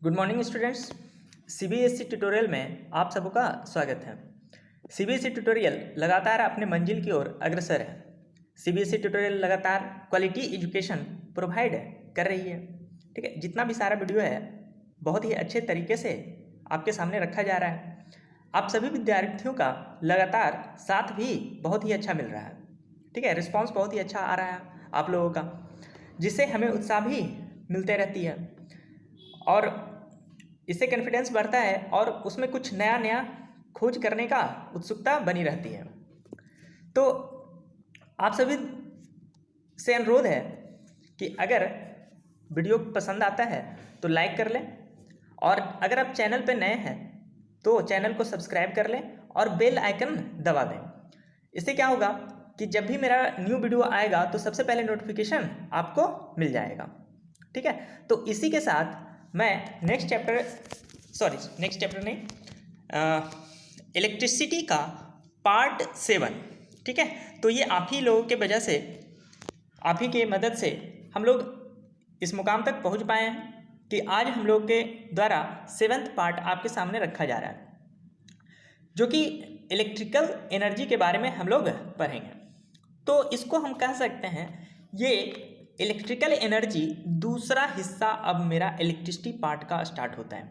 Good morning students. CBSE tutorial में आप सबका स्वागत है। सीबीएसई ट्यूटोरियल लगातार अपने मंजिल की ओर अग्रसर है। सीबीएसई ट्यूटोरियल लगातार क्वालिटी एजुकेशन प्रोवाइड कर रही है। ठीक है, जितना भी सारा वीडियो है बहुत ही अच्छे तरीके से आपके सामने रखा जा रहा है। आप सभी विद्यार्थियों का लगातार साथ भी बहुत ही अच्छा मिल रहा है। ठीक है, रिस्पांस बहुत ही अच्छा आ रहा है आप लोगों का, जिससे हमें उत्साह भी मिलते रहती है और इससे कॉन्फिडेंस बढ़ता है और उसमें कुछ नया नया खोज करने का उत्सुकता बनी रहती है। तो आप सभी से अनुरोध है कि अगर वीडियो पसंद आता है तो लाइक कर लें, और अगर आप चैनल पर नए हैं तो चैनल को सब्सक्राइब कर लें और बेल आइकन दबा दें। इससे क्या होगा कि जब भी मेरा न्यू वीडियो आएगा तो सबसे पहले नोटिफिकेशन आपको मिल जाएगा। ठीक है, तो इसी के साथ मैं नेक्स्ट चैप्टर नहीं, इलेक्ट्रिसिटी का पार्ट 7। ठीक है, तो ये आप ही लोगों के वजह से, आप ही के मदद से हम लोग इस मुकाम तक पहुंच पाए हैं कि आज हम लोग के द्वारा 7वां पार्ट आपके सामने रखा जा रहा है, जो कि इलेक्ट्रिकल एनर्जी के बारे में हम लोग पढ़ेंगे। तो इसको हम कह सकते हैं, ये इलेक्ट्रिकल एनर्जी दूसरा हिस्सा अब मेरा इलेक्ट्रिसिटी पार्ट का स्टार्ट होता है।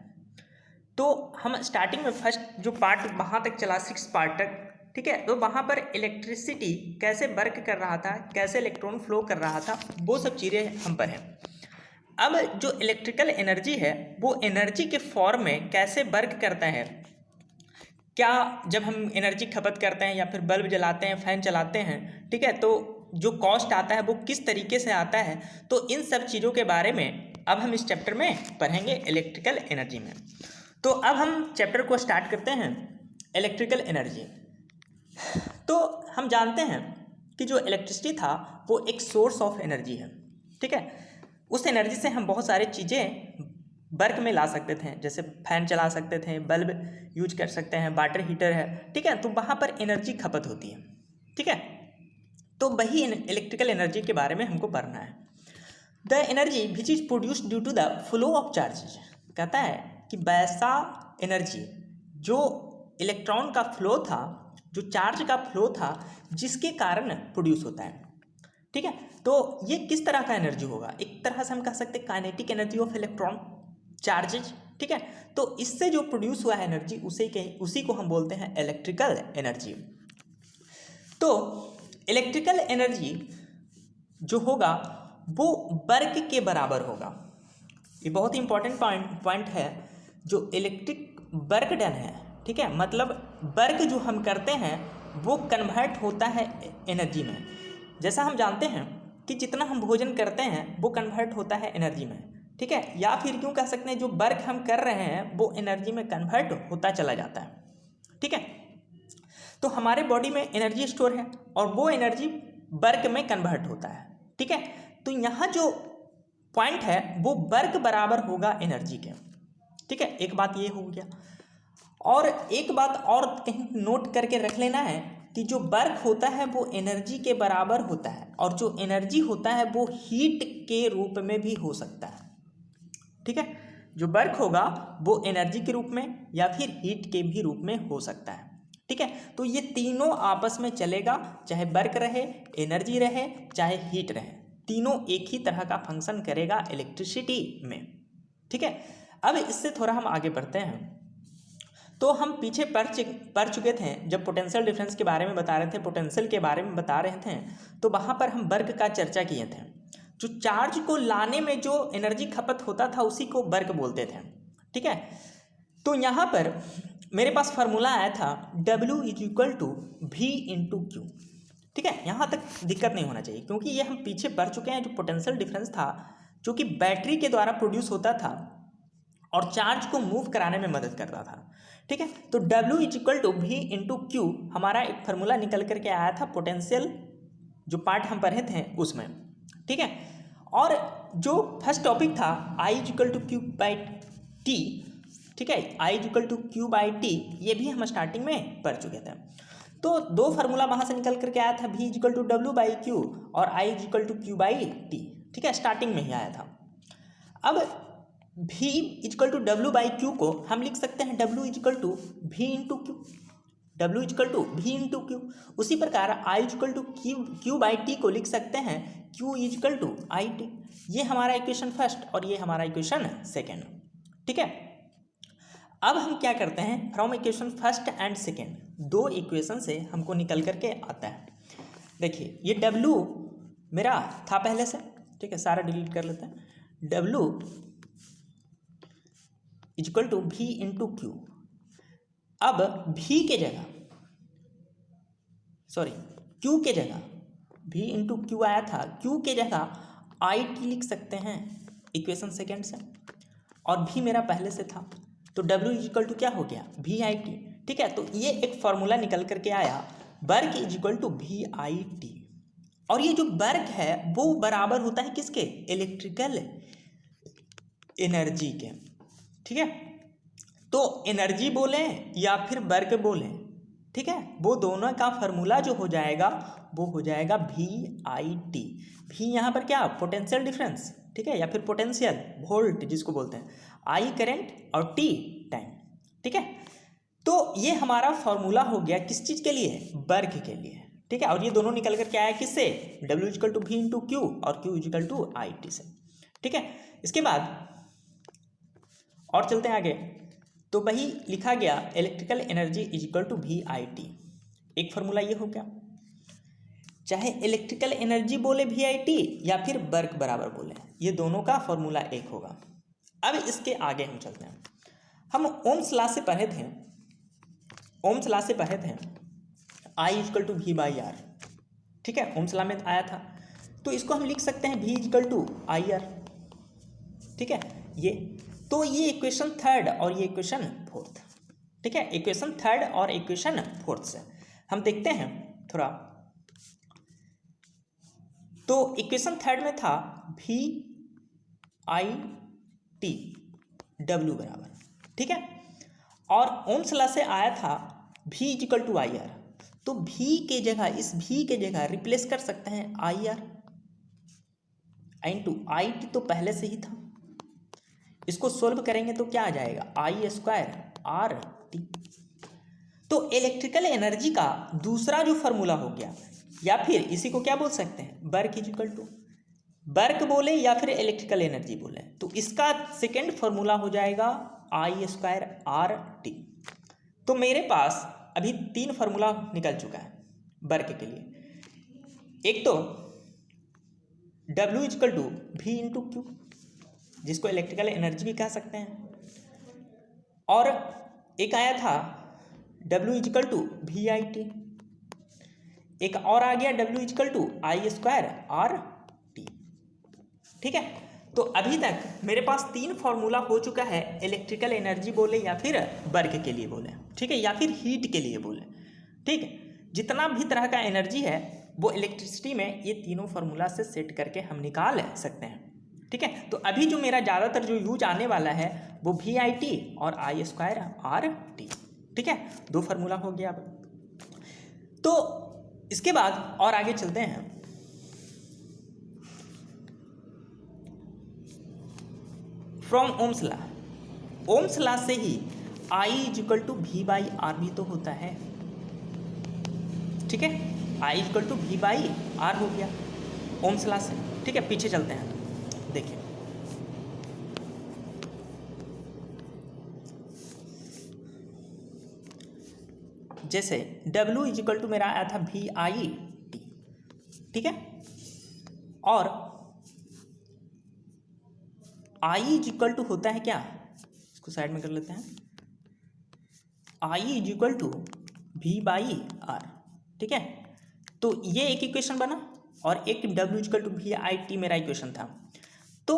तो हम स्टार्टिंग में फर्स्ट जो पार्ट वहाँ तक चला 6 पार्ट तक, ठीक है, तो वहाँ पर इलेक्ट्रिसिटी कैसे वर्क कर रहा था, कैसे इलेक्ट्रॉन फ्लो कर रहा था, वो सब चीज़ें हम पर हैं। अब जो इलेक्ट्रिकल एनर्जी है वो एनर्जी के फॉर्म में कैसे वर्क करता है, क्या जब हम एनर्जी खपत करते हैं या फिर बल्ब जलाते हैं, फैन चलाते हैं, ठीक है, तो जो कॉस्ट आता है वो किस तरीके से आता है, तो इन सब चीज़ों के बारे में अब हम इस चैप्टर में पढ़ेंगे इलेक्ट्रिकल एनर्जी में। तो अब हम चैप्टर को स्टार्ट करते हैं, इलेक्ट्रिकल एनर्जी। तो हम जानते हैं कि जो इलेक्ट्रिसिटी था वो एक सोर्स ऑफ एनर्जी है। ठीक है, उस एनर्जी से हम बहुत सारी चीज़ें वर्क में ला सकते थे, जैसे फैन चला सकते थे, बल्ब यूज कर सकते हैं, वाटर हीटर है। ठीक है, तो वहाँ पर एनर्जी खपत होती है। ठीक है, तो वही इलेक्ट्रिकल एनर्जी के बारे में हमको पढ़ना है। The energy which is produced due to the flow of charges, कहता है कि वैसा एनर्जी जो इलेक्ट्रॉन का फ्लो था, जो चार्ज का फ्लो था, जिसके कारण प्रोड्यूस होता है। ठीक है, तो ये किस तरह का एनर्जी होगा, एक तरह से हम कह सकते हैं kinetic energy of electron charges. ठीक है, तो इससे जो प्रोड्यूस हुआ है एनर्जी उसी को हम बोलते हैं इलेक्ट्रिकल एनर्जी। तो इलेक्ट्रिकल एनर्जी जो होगा वो वर्क के बराबर होगा। ये बहुत ही इंपॉर्टेंट पॉइंट है, जो इलेक्ट्रिक वर्क डन है। ठीक है, मतलब वर्क जो हम करते हैं वो कन्वर्ट होता है एनर्जी में। जैसा हम जानते हैं कि जितना हम भोजन करते हैं वो कन्वर्ट होता है एनर्जी में। ठीक है, या फिर क्यों कह सकते हैं जो वर्क हम कर रहे हैं वो एनर्जी में कन्वर्ट होता चला जाता है। ठीक है, तो हमारे बॉडी में एनर्जी स्टोर है और वो एनर्जी वर्क में कन्वर्ट होता है। ठीक है, तो यहाँ जो पॉइंट है वो वर्क बराबर होगा एनर्जी के। ठीक है, एक बात ये हो गया, और एक बात और कहीं नोट करके रख लेना है कि जो वर्क होता है वो एनर्जी के बराबर होता है, और जो एनर्जी होता है वो हीट के रूप में भी हो सकता है। ठीक है, जो वर्क होगा वो एनर्जी के रूप में या फिर हीट के भी रूप में हो सकता है। ठीक है, तो ये तीनों आपस में चलेगा, चाहे वर्क रहे, एनर्जी रहे, चाहे हीट रहे, तीनों एक ही तरह का फंक्शन करेगा इलेक्ट्रिसिटी में। ठीक है, अब इससे थोड़ा हम आगे बढ़ते हैं। तो हम पीछे पढ़ चुके थे, जब पोटेंशियल डिफरेंस के बारे में बता रहे थे, पोटेंशियल के बारे में बता रहे थे, तो वहाँ पर हम वर्क का चर्चा किए थे। जो चार्ज को लाने में जो एनर्जी खपत होता था उसी को वर्क बोलते थे। ठीक है, तो यहाँ पर मेरे पास फार्मूला आया था W = V/Q। ठीक है, यहाँ तक दिक्कत नहीं होना चाहिए, क्योंकि ये हम पीछे पढ़ चुके हैं। जो पोटेंशियल डिफरेंस था जो कि बैटरी के द्वारा प्रोड्यूस होता था और चार्ज को मूव कराने में मदद करता था। ठीक है, तो W = V/Q हमारा एक फार्मूला निकल करके आया था पोटेंशियल जो पार्ट हम पढ़े थे उसमें। ठीक है, और जो फर्स्ट टॉपिक था I = Q/T, ठीक है, I = Q/T, ये भी हम स्टार्टिंग में पढ़ चुके थे। तो दो फार्मूला वहाँ से निकल करके आया था, V = W/Q और I = Q/T। ठीक है, स्टार्टिंग में ही आया था। अब V equal to W by Q को हम लिख सकते हैं W equal to V into Q, W equal to V into Q. उसी प्रकार I equal to Q by T को लिख सकते हैं Q equal to I T. ये हमारा इक्वेशन फर्स्ट और ये हमारा इक्वेशन सेकेंड, ठीक है। अब हम क्या करते हैं, from equation first and second, दो इक्वेशन से हमको निकल करके आता है। देखिए ये W मेरा था पहले से, ठीक है, सारा डिलीट कर लेते हैं। W equal to V into Q. अब V के जगह, सॉरी Q के जगह V इंटू क्यू आया था, Q के जगह आई टी लिख सकते हैं इक्वेशन सेकेंड से, और V मेरा पहले से था तो W इजकल टू क्या हो गया, V आई टी, ठीक है। तो ये एक फॉर्मूला निकल करके आया, work equal to V I T. और ये जो वर्क है वो बराबर होता है किसके, इलेक्ट्रिकल एनर्जी के, ठीक है। तो एनर्जी बोले या फिर वर्क बोले, ठीक है, वो दोनों का फार्मूला जो हो जाएगा वो हो जाएगा V आई टी। V यहाँ पर क्या, पोटेंशियल डिफरेंस, ठीक है, या फिर पोटेंशियल वोल्ट जिसको बोलते हैं, I करंट और T टाइम, ठीक है। तो ये हमारा फॉर्मूला हो गया किस चीज़ के लिए, वर्क के लिए, ठीक है। और ये दोनों निकल कर के आया किससे, W equal to V into Q और Q equal to I T से, ठीक है। इसके बाद और चलते हैं आगे, तो वही लिखा गया electrical energy equal to V I T. एक फार्मूला ये हो गया, चाहे इलेक्ट्रिकल एनर्जी बोले V आई टी या फिर वर्क बराबर बोले, ये दोनों का फॉर्मूला एक होगा। अब इसके आगे हम चलते हैं, हम ओम्स लॉ से पढ़े थे, ओम्स लॉ से पढ़े थे I equal to V by R, ठीक है, ओम्स लॉ में आया था। तो इसको हम लिख सकते हैं V equal to I R, ठीक है। ये तो ये इक्वेशन थर्ड और ये इक्वेशन फोर्थ, ठीक है, इक्वेशन थर्ड और इक्वेशन फोर्थ से हम देखते हैं थोड़ा। तो इक्वेशन थर्ड में था V आई टी W बराबर, ठीक है, और ओम्स लॉ से आया था V equal to I R. तो V के जगह, इस V के जगह रिप्लेस कर सकते हैं I R into I T, तो पहले से ही था। इसको सोल्व करेंगे तो क्या आ जाएगा, आई स्क्वायर आर टी। तो इलेक्ट्रिकल एनर्जी का दूसरा जो फार्मूला हो गया, या फिर इसी को क्या बोल सकते हैं, वर्क इजकल टू, वर्क बोले या फिर इलेक्ट्रिकल एनर्जी बोले, तो इसका सेकेंड फार्मूला हो जाएगा आई स्क्वायर आर टी। तो मेरे पास अभी तीन फार्मूला निकल चुका है वर्क के लिए। एक तो W equal to V into Q, जिसको इलेक्ट्रिकल एनर्जी भी कह सकते हैं, और एक आया था W equal to V I T, एक और आ गया W equal to I square R T, ठीक है। तो अभी तक मेरे पास तीन फार्मूला हो चुका है, इलेक्ट्रिकल एनर्जी बोले या फिर वर्क के लिए बोले, ठीक है, या फिर हीट के लिए बोले, ठीक है। जितना भी तरह का एनर्जी है वो इलेक्ट्रिसिटी में ये तीनों फार्मूला से सेट करके हम निकाल सकते हैं, ठीक है। तो अभी जो मेरा ज़्यादातर जो यूज आने वाला है वो V आई टी और आई स्क्वायर आर टी, ठीक है, दो फार्मूला हो गया। अब तो इसके बाद और आगे चलते हैं, from Ohm's law, Ohm's law से ही I equal to V by R भी तो होता है, ठीक है, I equal to V by R हो गया ओम्स लॉ से, ठीक है। पीछे चलते हैं, देखिए जैसे W इजकल टू मेरा आया था V आई टी, ठीक है, और I इजकल टू होता है क्या, इसको साइड में कर लेते हैं, I equal to V by R, ठीक है। तो ये एक इक्वेशन बना और एक W equal to V I T मेरा इक्वेशन था। तो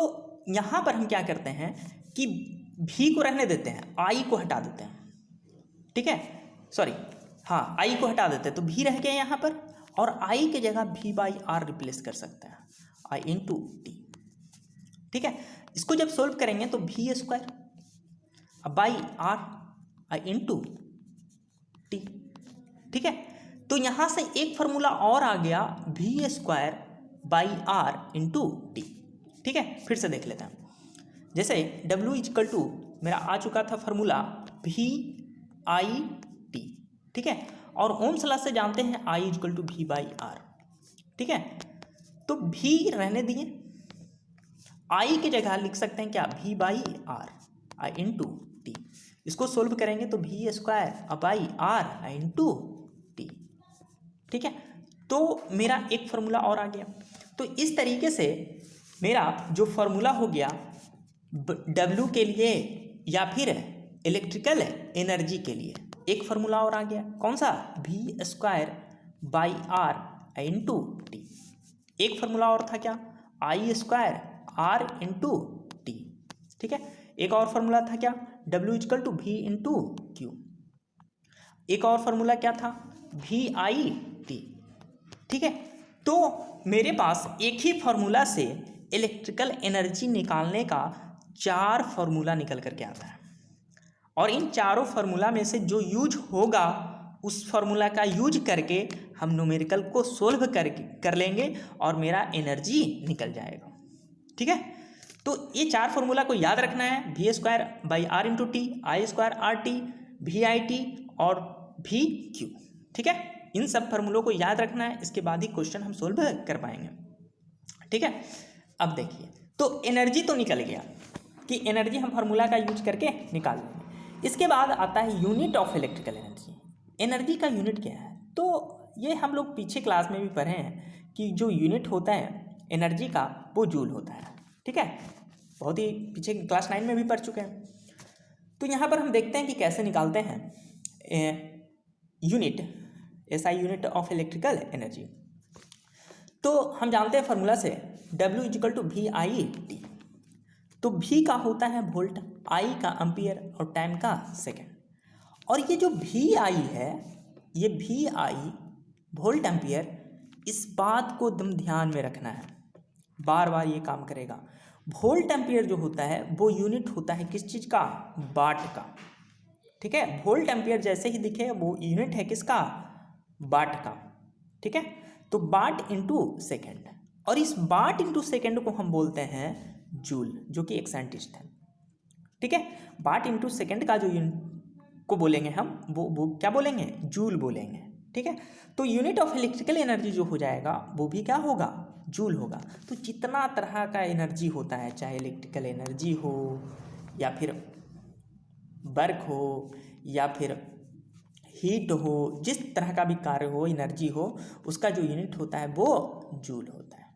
यहाँ पर हम क्या करते हैं कि V को रहने देते हैं, I को हटा देते हैं, ठीक है, सॉरी हाँ I को हटा देते हैं, तो V रह गया यहाँ पर, और I के जगह V बाई आर रिप्लेस कर सकते हैं, I इंटू टी, ठीक है। इसको जब सोल्व करेंगे तो V square by are I into T, ठीक है। तो यहाँ से एक फार्मूला और आ गया V square by R into T, ठीक है। फिर से देख लेते हैं, जैसे W इजकल टू मेरा आ चुका था फार्मूला VIT, ठीक है, और ओम्स लॉ से जानते हैं I इजकल टू V/R, ठीक है। तो V रहने दिए, I की जगह लिख सकते हैं क्या V/R I इंटू टी। इसको सोल्व करेंगे तो V² इंटू टी, ठीक है। तो मेरा एक फार्मूला और आ गया। तो इस तरीके से मेरा जो फार्मूला हो गया W के लिए या फिर इलेक्ट्रिकल एनर्जी के लिए, एक फार्मूला और आ गया। कौन सा? V²/R into T. एक फार्मूला और था क्या? I² इंटू टी, ठीक है। एक और फार्मूला था क्या? W equal to V into Q. एक और फार्मूला क्या था? VIT, ठीक है। तो मेरे पास एक ही फार्मूला से इलेक्ट्रिकल एनर्जी निकालने का 4 फार्मूला निकल करके आता है, और इन चारों फार्मूला में से जो यूज होगा उस फार्मूला का यूज करके हम न्यूमेरिकल को सोल्व कर लेंगे और मेरा एनर्जी निकल जाएगा, ठीक है। तो ये 4 फार्मूला को याद रखना है, V²/R into T, I²RT, VIT और VQ, ठीक है। इन सब फार्मूलों को याद रखना है, इसके बाद ही क्वेश्चन हम सोल्व कर पाएंगे, ठीक है। अब देखिए, तो एनर्जी तो निकल गया कि एनर्जी हम फार्मूला का यूज करके निकाल लेंगे। इसके बाद आता है unit of electrical energy. Energy का यूनिट क्या है? तो ये हम लोग पीछे क्लास में भी पढ़े हैं कि जो यूनिट होता है एनर्जी का वो जूल होता है, ठीक है। बहुत ही पीछे क्लास 9 में भी पढ़ चुके हैं। तो यहाँ पर हम देखते हैं कि कैसे निकालते हैं unit, SI unit of electrical energy. तो हम जानते हैं फार्मूला से W इजकल टू VIT। तो V का होता है वोल्ट, I का एम्पियर और टाइम का सेकेंड। और ये जो VI है, ये VI वोल्ट एम्पियर, इस बात को एकदम ध्यान में रखना है, बार बार ये काम करेगा। वोल्ट एम्पियर जो होता है वो यूनिट होता है किस चीज़ का? वाट का, ठीक है। वोल्ट एम्पियर जैसे ही दिखे वो यूनिट है किसका? वाट का, ठीक है। तो वाट इंटू सेकेंड, और इस वाट इंटू सेकेंड को हम बोलते हैं जूल, जो कि एक साइंटिस्ट है, ठीक है। वाट इंटू सेकेंड का जो यूनिट को बोलेंगे हम वो क्या बोलेंगे? जूल बोलेंगे, ठीक है। तो यूनिट ऑफ इलेक्ट्रिकल एनर्जी जो हो जाएगा वो भी क्या होगा? जूल होगा। तो जितना तरह का एनर्जी होता है, चाहे इलेक्ट्रिकल एनर्जी हो या फिर वर्क हो या फिर हीट हो, जिस तरह का भी कार्य हो, एनर्जी हो, उसका जो यूनिट होता है वो जूल होता है,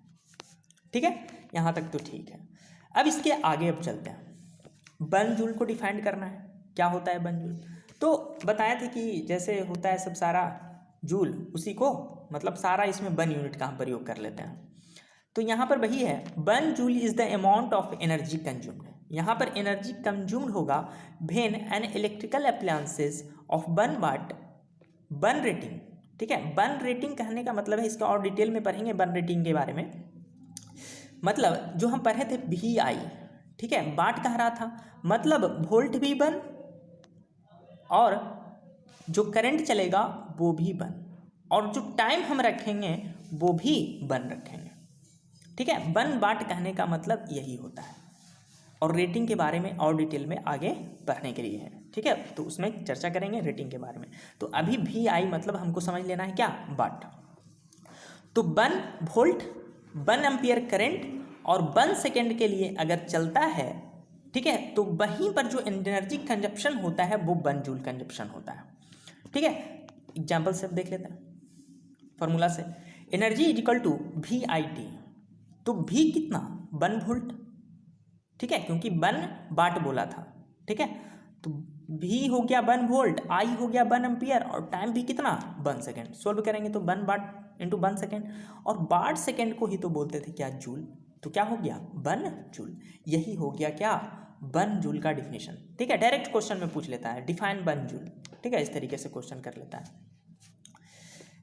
ठीक है। यहाँ तक तो ठीक है। अब इसके आगे अब चलते हैं। 1 जूल को डिफाइन करना है। क्या होता है 1 जूल? तो बताया था कि जैसे होता है सब सारा जूल, उसी को मतलब सारा इसमें 1 यूनिट का हम प्रयोग कर लेते हैं। तो यहाँ पर वही है, 1 joule is the amount of energy consumed. यहाँ पर एनर्जी कंज्यूम्ड होगा when an electrical appliances of 1 watt 1 rating, ठीक है। 1 रेटिंग कहने का मतलब है, इसका और डिटेल में पढ़ेंगे 1 रेटिंग के बारे में। मतलब जो हम पढ़े थे VI, ठीक है, वाट कह रहा था, मतलब वोल्ट भी 1 और जो करंट चलेगा वो भी 1, और जो टाइम हम रखेंगे वो भी 1 रखेंगे, ठीक है। 1 वाट कहने का मतलब यही होता है, और रेटिंग के बारे में और डिटेल में आगे पढ़ने के लिए है, ठीक है। तो उसमें चर्चा करेंगे रेटिंग के बारे में। तो अभी VI मतलब हमको समझ लेना है क्या? वाट। तो 1 वोल्ट 1 एम्पियर करंट और 1 सेकेंड के लिए अगर चलता है, ठीक है, तो वहीं पर जो एनर्जी कंजप्शन होता है वो 1 जूल कंजप्शन होता है, ठीक है। एग्जाम्पल से देख लेते हैं फॉर्मूला से। Energy equal to VIT। तो V कितना? 1 वोल्ट, ठीक है, क्योंकि 1 वाट बोला था, ठीक है। तो V हो गया 1 वोल्ट, I हो गया 1 एम्पियर और टाइम भी कितना? 1 सेकेंड। सोल्व करेंगे तो 1 वाट इंटू 1 सेकेंड, और वाट सेकेंड को ही तो बोलते थे क्या? जूल। तो क्या हो गया? 1 जूल। यही हो गया क्या? 1 जूल का डिफिनेशन, ठीक है। डायरेक्ट क्वेश्चन में पूछ लेता है डिफाइन 1 जूल, ठीक है, इस तरीके से क्वेश्चन कर लेता है।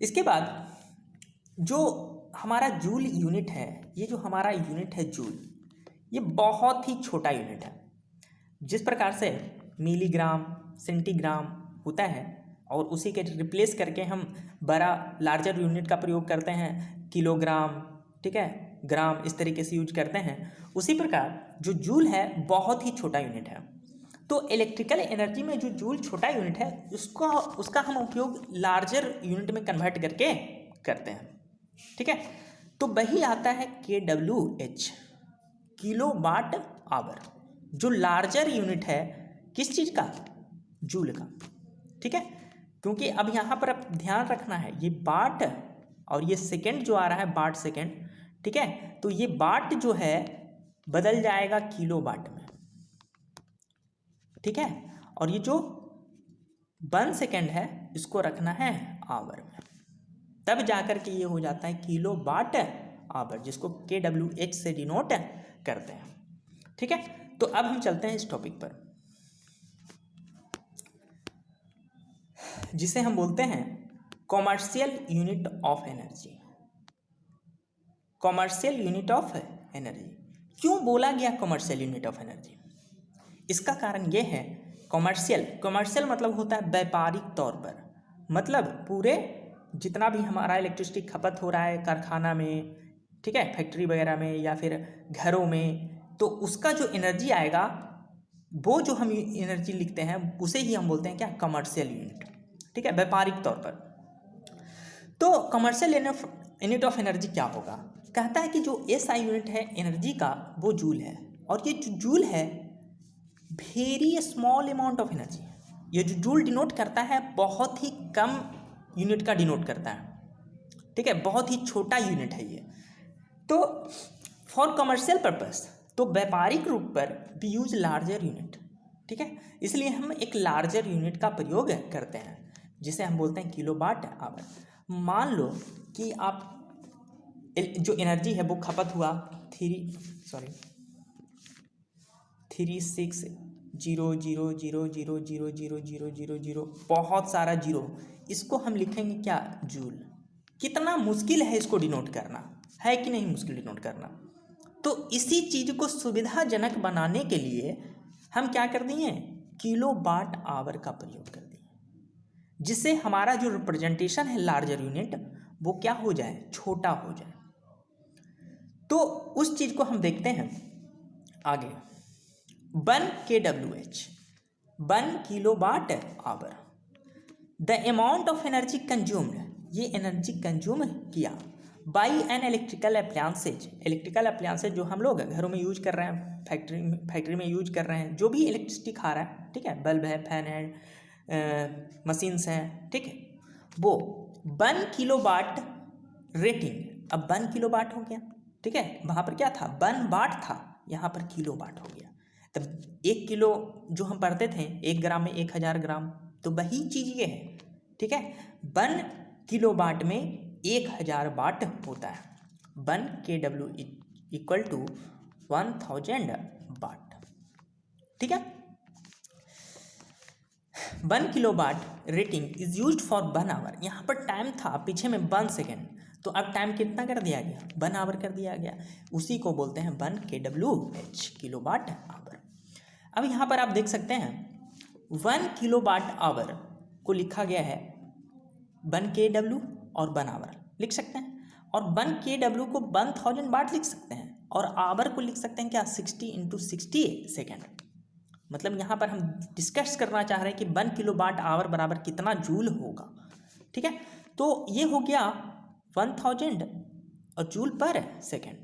इसके बाद जो हमारा जूल यूनिट है, ये जो हमारा यूनिट है जूल, ये बहुत ही छोटा यूनिट है। जिस प्रकार से मिलीग्राम, सेंटीग्राम होता है और उसी के रिप्लेस करके हम बड़ा लार्जर यूनिट का प्रयोग करते हैं, किलोग्राम, ठीक है, ग्राम इस तरीके से यूज करते हैं, उसी प्रकार जो जूल है बहुत ही छोटा यूनिट है। तो इलेक्ट्रिकल एनर्जी में जो जूल छोटा यूनिट है उसका हम उपयोग लार्जर यूनिट में कन्वर्ट करके करते हैं, ठीक है। तो वही आता है kWh, किलो वाट आवर, जो लार्जर यूनिट है किस चीज़ का, जूल का, ठीक है। क्योंकि अब यहाँ पर अब ध्यान रखना है, ये वाट और ये सेकंड जो आ रहा है वाट सेकंड, ठीक है, तो ये वाट जो है बदल जाएगा किलो वाट में, ठीक है। और ये जो 1 सेकंड है इसको रखना है आवर में, तब जाकर के ये हो जाता है किलो वाट आवर, जिसको kWh से डिनोट करते हैं, ठीक है। तो अब हम चलते हैं इस टॉपिक पर, जिसे हम बोलते हैं commercial unit of energy. Commercial unit of energy क्यों बोला गया कॉमर्शियल यूनिट ऑफ एनर्जी? इसका कारण ये है, कॉमर्शियल मतलब होता है व्यापारिक तौर पर, मतलब पूरे जितना भी हमारा इलेक्ट्रिसिटी खपत हो रहा है कारखाना में, ठीक है, फैक्ट्री वगैरह में या फिर घरों में, तो उसका जो एनर्जी आएगा वो जो हम एनर्जी लिखते हैं उसे ही हम बोलते हैं क्या, कमर्शियल यूनिट, ठीक है, व्यापारिक तौर पर। तो कमर्शियल यूनिट ऑफ एनर्जी क्या होगा? कहता है कि जो SI यूनिट है एनर्जी का वो जूल है, और ये जो जूल है very small amount of energy, ये जो जूल डिनोट करता है बहुत ही कम यूनिट का डिनोट करता है, ठीक है, बहुत ही छोटा यूनिट है ये। तो फॉर कमर्शियल पर्पस, तो व्यापारिक रूप पर वी यूज लार्जर यूनिट, ठीक है, इसलिए हम एक लार्जर यूनिट का प्रयोग करते हैं जिसे हम बोलते हैं किलो वाट आवर। मान लो कि आप जो एनर्जी है वो खपत हुआ 360000000000, बहुत सारा जीरो, इसको हम लिखेंगे क्या, जूल। कितना मुश्किल है इसको डिनोट करना, है कि नहीं मुश्किल डिनोट करना? तो इसी चीज़ को सुविधाजनक बनाने के लिए हम क्या कर दिए, किलो वाट आवर का प्रयोग कर दिए, जिससे हमारा जो रिप्रेजेंटेशन है लार्जर यूनिट वो क्या हो जाए, छोटा हो जाए। तो उस चीज़ को हम देखते हैं आगे। 1 kWh, 1 kilo watt hour, the amount of energy consumed, ये एनर्जी कंज्यूम किया by an electrical appliances, electrical appliances जो हम लोग घरों में यूज कर रहे हैं, फैक्ट्री में यूज कर रहे हैं, जो भी इलेक्ट्रिसिटी खा रहा है, ठीक है, बल्ब है, फैन है, मशीन्स हैं, ठीक है, वो 1 किलो वाट रेटिंग, अब 1 किलो वाट हो गया, ठीक है, वहाँ पर क्या था 1 वाट था, यहाँ पर किलो वाट हो गया। तब 1 किलो जो हम पढ़ते थे 1 ग्राम में 1000 ग्राम, तो वही चीज़ ये है, ठीक है, 1 किलो वाट में 1000 वाट होता है, 1 kW इक्वल टू 1000 वाट, ठीक है। 1 kilo watt rating is used for 1 hour, यहाँ पर टाइम था पीछे में 1 सेकेंड, तो अब टाइम कितना कर दिया गया, 1 आवर कर दिया गया, उसी को बोलते हैं 1 kWh, किलो वाट आवर। अब यहाँ पर आप देख सकते हैं 1 किलो वाट आवर को लिखा गया है 1 kW और 1 आवर लिख सकते हैं, और 1 kW को 1000 वाट लिख सकते हैं, और आवर को लिख सकते हैं क्या, 60 × 60 सेकेंड। मतलब यहाँ पर हम डिस्कस करना चाह रहे हैं कि 1 किलो वाट आवर बराबर कितना जूल होगा, ठीक है। तो ये हो गया 1000 और जूल पर सेकेंड,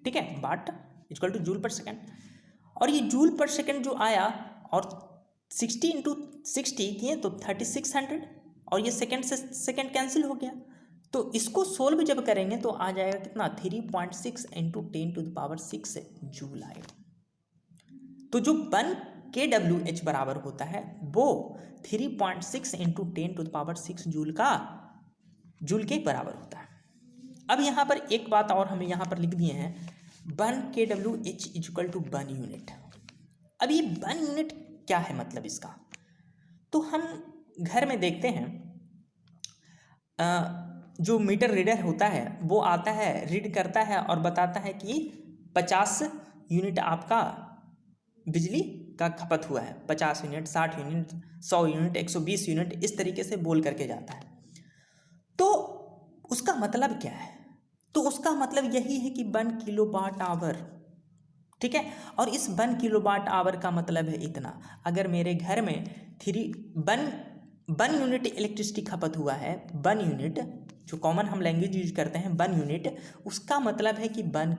ठीक है, watt equal to joule per second, और ये जूल पर सेकेंड जो आया और 60 × 60 किए तो 3600, और ये सेकेंड से सेकेंड कैंसिल हो गया, तो इसको सोल्व जब करेंगे तो आ जाएगा कितना, 3.6 × 10⁶ जूल आएगा। तो जो 1 kWh बराबर होता है वो 3.6 × 10⁶ जूल के बराबर होता है। अब यहाँ पर एक बात और हमें यहाँ पर लिख दिए हैं, 1 kWh इक्वल टू 1 यूनिट। अब ये 1 यूनिट क्या है मतलब इसका, तो हम घर में देखते हैं जो मीटर रीडर होता है वो आता है, रीड करता है और बताता है कि 50 यूनिट आपका बिजली का खपत हुआ है, 50 यूनिट, 60 यूनिट, 100 यूनिट, 120 यूनिट, इस तरीके से बोल करके जाता है। तो उसका मतलब क्या है, तो उसका मतलब यही है कि 1 किलोवाट आवर, ठीक है। और इस 1 किलोवाट आवर का मतलब है इतना, अगर मेरे घर में 1 यूनिट इलेक्ट्रिसिटी खपत हुआ है, 1 यूनिट, जो कॉमन हम लैंग्वेज यूज करते हैं 1 यूनिट, उसका मतलब है कि 1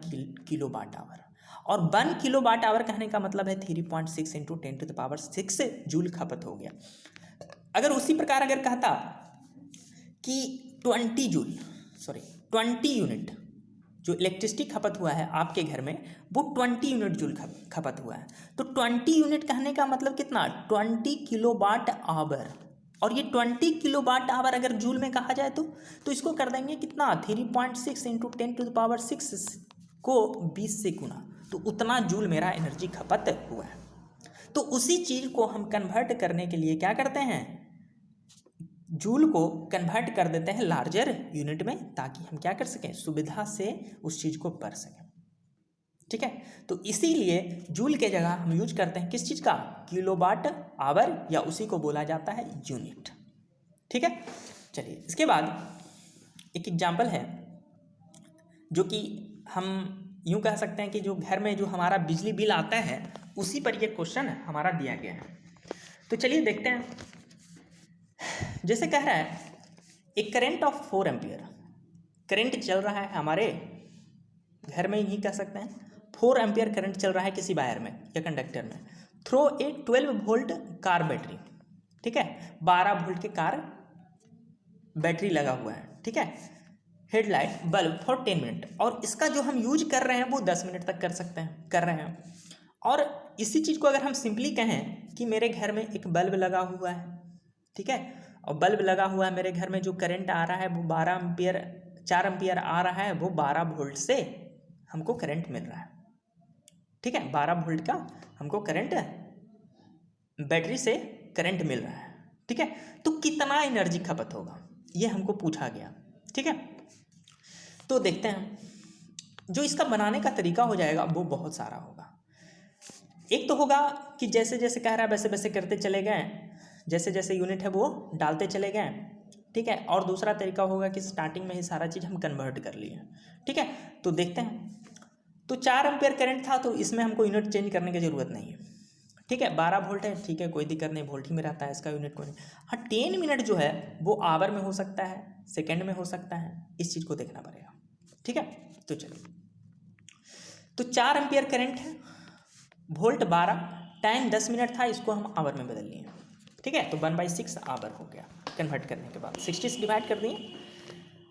किलोवाट आवर। और 1 किलोवाट आवर कहने का मतलब है 3.6 इंटू 10⁶ जूल खपत हो गया। अगर उसी प्रकार अगर कहता कि 20 यूनिट जो इलेक्ट्रिसिटी खपत हुआ है आपके घर में, वो 20 यूनिट जूल खपत हुआ है, तो 20 यूनिट कहने का मतलब कितना, 20 किलोवाट आवर। और ये 20 किलोवाट आवर अगर जूल में कहा जाए तो इसको कर देंगे कितना, 3.6 इंटू 10⁶ को 20 से गुना, तो उतना जूल मेरा एनर्जी खपत हुआ है। तो उसी चीज़ को हम कन्वर्ट करने के लिए क्या करते हैं, जूल को कन्वर्ट कर देते हैं लार्जर यूनिट में, ताकि हम क्या कर सकें, सुविधा से उस चीज़ को पढ़ सकें, ठीक है। तो इसीलिए जूल के जगह हम यूज करते हैं किस चीज़ का, किलोवाट आवर, या उसी को बोला जाता है यूनिट, ठीक है। चलिए इसके बाद एक एग्जाम्पल है, जो कि हम यूँ कह सकते हैं कि जो घर में जो हमारा बिजली बिल आता है उसी पर ये क्वेश्चन हमारा दिया गया है। तो चलिए देखते हैं। जैसे कह रहा है एक करंट ऑफ 4 एम्पियर, करंट चल रहा है हमारे घर में ही कह सकते हैं, 4 एम्पियर करंट चल रहा है किसी वायर में या कंडक्टर में, थ्रो ए 12 वोल्ट कार बैटरी, ठीक है, 12 वोल्ट के कार बैटरी लगा हुआ है, ठीक है, हेडलाइट बल्ब फॉर 10 मिनट, और इसका जो हम यूज कर रहे हैं वो 10 मिनट तक कर रहे हैं। और इसी चीज़ को अगर हम सिंपली कहें कि मेरे घर में एक बल्ब लगा हुआ है, ठीक है, और बल्ब लगा हुआ है मेरे घर में, जो करंट आ रहा है वो 4 एम्पियर आ रहा है, वो 12 वोल्ट से हमको करंट मिल रहा है, ठीक है, 12 वोल्ट का हमको करंट बैटरी से करंट मिल रहा है, ठीक है। तो कितना एनर्जी खपत होगा ये हमको पूछा गया, ठीक है। तो देखते हैं, जो इसका बनाने का तरीका हो जाएगा वो बहुत सारा होगा। एक तो होगा कि जैसे जैसे कह रहा है वैसे वैसे करते चले गए, जैसे जैसे यूनिट है वो डालते चले गए, ठीक है। और दूसरा तरीका होगा कि स्टार्टिंग में ही सारा चीज़ हम कन्वर्ट कर लिए, ठीक है। तो देखते हैं। तो 4 एम्पियर करंट था, तो इसमें हमको यूनिट चेंज करने की ज़रूरत नहीं है, ठीक है, 12 वोल्ट है, ठीक है, कोई दिक्कत नहीं, वोल्ट ही में रहता है, इसका यूनिट कोई नहीं। हाँ, 10 मिनट जो है वो आवर में हो सकता है, सेकेंड में हो सकता है, इस चीज़ को देखना पड़ेगा, ठीक है। तो चलिए, तो 4 एम्पियर करंट है, वोल्ट 12, टाइम 10 मिनट था, इसको हम आवर में बदल लिए, ठीक है। तो 1/6 आवर हो गया कन्वर्ट करने के बाद, 60 से डिवाइड कर दिए।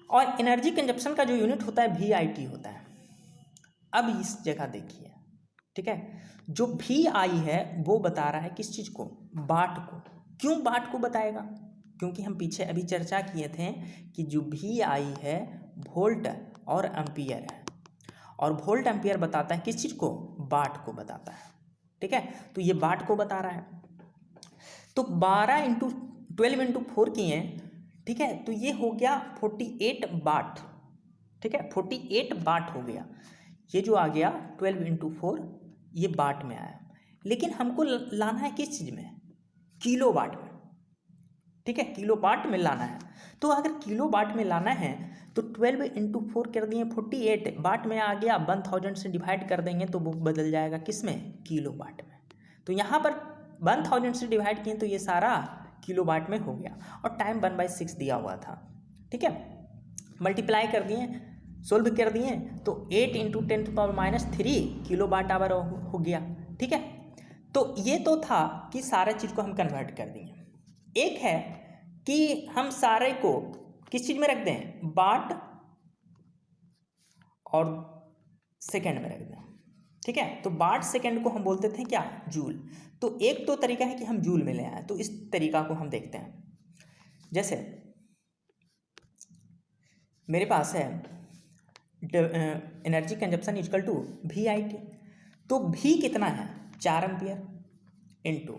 और एनर्जी कंजप्शन का जो यूनिट होता है VIT होता है। अब इस जगह देखिए, ठीक है, जो VI है वो बता रहा है किस चीज़ को, वाट को। क्यों वाट को बताएगा, क्योंकि हम पीछे अभी चर्चा किए थे कि जो VI है वोल्ट और एम्पियर है, और वोल्ट एम्पियर बताता है किस चीज़ को, वाट को बताता है, ठीक है। तो ये वाट को बता रहा है। तो 12 इंटू 12 इंटू 4 किए, ठीक है, तो ये हो गया 48 वाट, ठीक है, 48 वाट हो गया। ये जो आ गया 12 इंटू 4 ये वाट में आया, लेकिन हमको लाना है किस चीज़ में, किलो वाट में, ठीक है, किलो वाट में लाना है। तो अगर किलो वाट में लाना है तो 12 इंटू 4 कर दिए, 48 वाट में आ गया, 1000 से डिवाइड कर देंगे तो वो बदल जाएगा किस में, किलो वाट में। तो यहाँ पर 1000 से डिवाइड किए तो ये सारा किलो वाट में हो गया, और टाइम 1/6 दिया हुआ था, ठीक है। मल्टीप्लाई कर दिए, सोल्व कर दिए, तो 8 इंटू 10⁻³ किलो वाट आवर हो गया, ठीक है। तो ये तो था कि सारे चीज़ को हम कन्वर्ट कर दिए। एक है कि हम सारे को किस चीज़ में रख दें, वाट और सेकेंड में रख दें, ठीक है। तो वाट सेकेंड को हम बोलते थे क्या, जूल। तो एक तो तरीका है कि हम जूल में ले आए, तो इस तरीका को हम देखते हैं। जैसे मेरे पास है energy consumption equal to VIT, तो V कितना है, 4 एम्पियर, इंटू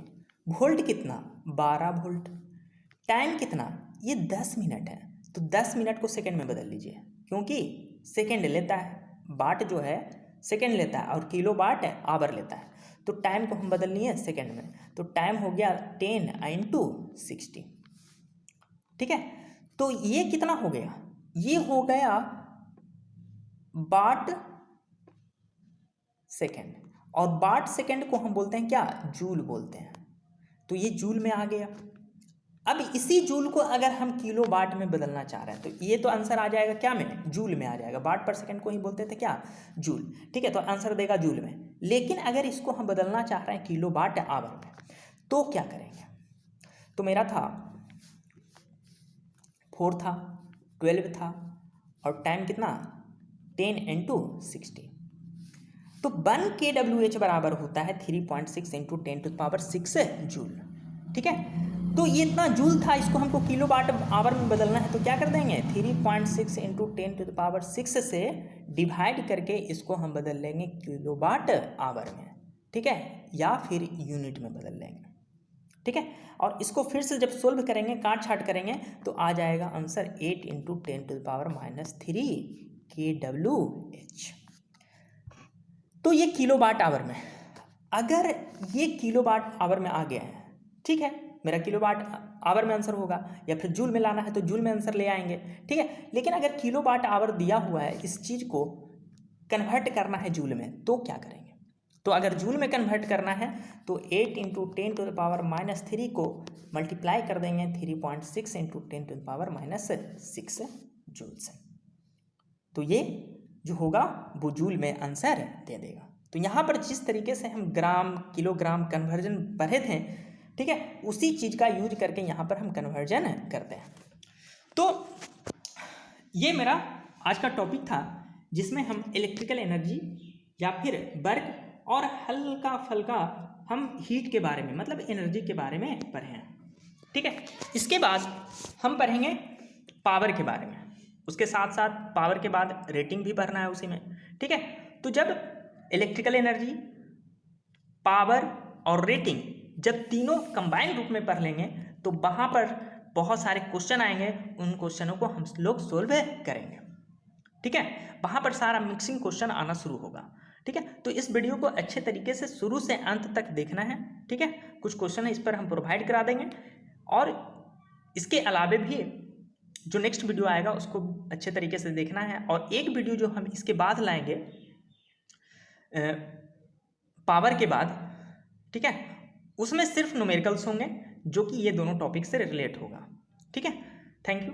वोल्ट कितना, 12 वोल्ट, टाइम कितना, ये 10 मिनट है, तो 10 मिनट को सेकंड में बदल लीजिए, क्योंकि सेकंड लेता है, वाट जो है सेकंड लेता है, और किलो वाट है आवर लेता है। तो टाइम को हम बदल लिए सेकंड में, तो टाइम हो गया 10 इंटू 60, ठीक है। तो ये कितना हो गया, ये हो गया वाट सेकेंड, और वाट सेकेंड को हम बोलते हैं क्या, जूल बोलते हैं। तो ये जूल में आ गया। अब इसी जूल को अगर हम किलो वाट में बदलना चाह रहे हैं तो ये तो आंसर आ जाएगा क्या में, जूल में आ जाएगा। वाट पर सेकंड को ही बोलते थे क्या, जूल। ठीक है, तो आंसर देगा जूल में। लेकिन अगर इसको हम बदलना चाह रहे हैं किलो वाट आवर में, तो क्या करेंगे। तो मेरा था 4 था, 12 था, और टाइम कितना 10 × 60। तो 1 kWh बराबर होता है 3.6 × 10⁻6 जूल। ठीक है, तो ये इतना जूल था, इसको हमको किलो वाट आवर में बदलना है। तो क्या कर देंगे, 3.6 × 10⁻6 से डिवाइड करके इसको हम बदल लेंगे किलो वाट आवर में। ठीक है, या फिर यूनिट में बदल लेंगे। ठीक है, और इसको फिर से जब सोल्व करेंगे, काट छाट करेंगे, तो आ जाएगा आंसर 8 × 10⁻³ kWh। तो ये किलो वाट आवर में, अगर ये किलो वाट आवर में आ गया है, ठीक है, मेरा किलो वाट आवर में आंसर होगा, या फिर जूल में लाना है तो जूल में आंसर ले आएंगे। ठीक है, लेकिन अगर किलो वाट आवर दिया हुआ है, इस चीज़ को कन्वर्ट करना है जूल में, तो क्या करेंगे। तो अगर जूल में कन्वर्ट करना है तो 8 × 10⁻³ को मल्टीप्लाई कर देंगे 3.6 × 10⁻6 जूल से। तो ये जो होगा वो जूल में आंसर दे देगा। तो यहाँ पर जिस तरीके से हम ग्राम किलोग्राम कन्वर्जन पढ़े थे, ठीक है, उसी चीज़ का यूज करके यहाँ पर हम कन्वर्जन करते हैं। तो ये मेरा आज का टॉपिक था, जिसमें हम इलेक्ट्रिकल एनर्जी या फिर वर्क और हल्का फल्का हम हीट के बारे में, मतलब एनर्जी के बारे में पढ़े हैं। ठीक है, इसके बाद हम पढ़ेंगे पावर के बारे में, उसके साथ साथ पावर के बाद रेटिंग भी पढ़ना है उसी में। ठीक है, तो जब इलेक्ट्रिकल एनर्जी, पावर और रेटिंग जब तीनों कंबाइंड रूप में पढ़ लेंगे, तो वहाँ पर बहुत सारे क्वेश्चन आएंगे, उन क्वेश्चनों को हम लोग सोल्व करेंगे। ठीक है, वहाँ पर सारा मिक्सिंग क्वेश्चन आना शुरू होगा। ठीक है, तो इस वीडियो को अच्छे तरीके से शुरू से अंत तक देखना है। ठीक है, कुछ क्वेश्चन है इस पर हम प्रोवाइड करा देंगे, और इसके अलावे भी जो नेक्स्ट वीडियो आएगा उसको अच्छे तरीके से देखना है। और एक वीडियो जो हम इसके बाद लाएंगे पावर के बाद, ठीक है, उसमें सिर्फ न्यूमेरिकल्स होंगे, जो कि ये दोनों टॉपिक से रिलेट होगा। ठीक है, थैंक यू।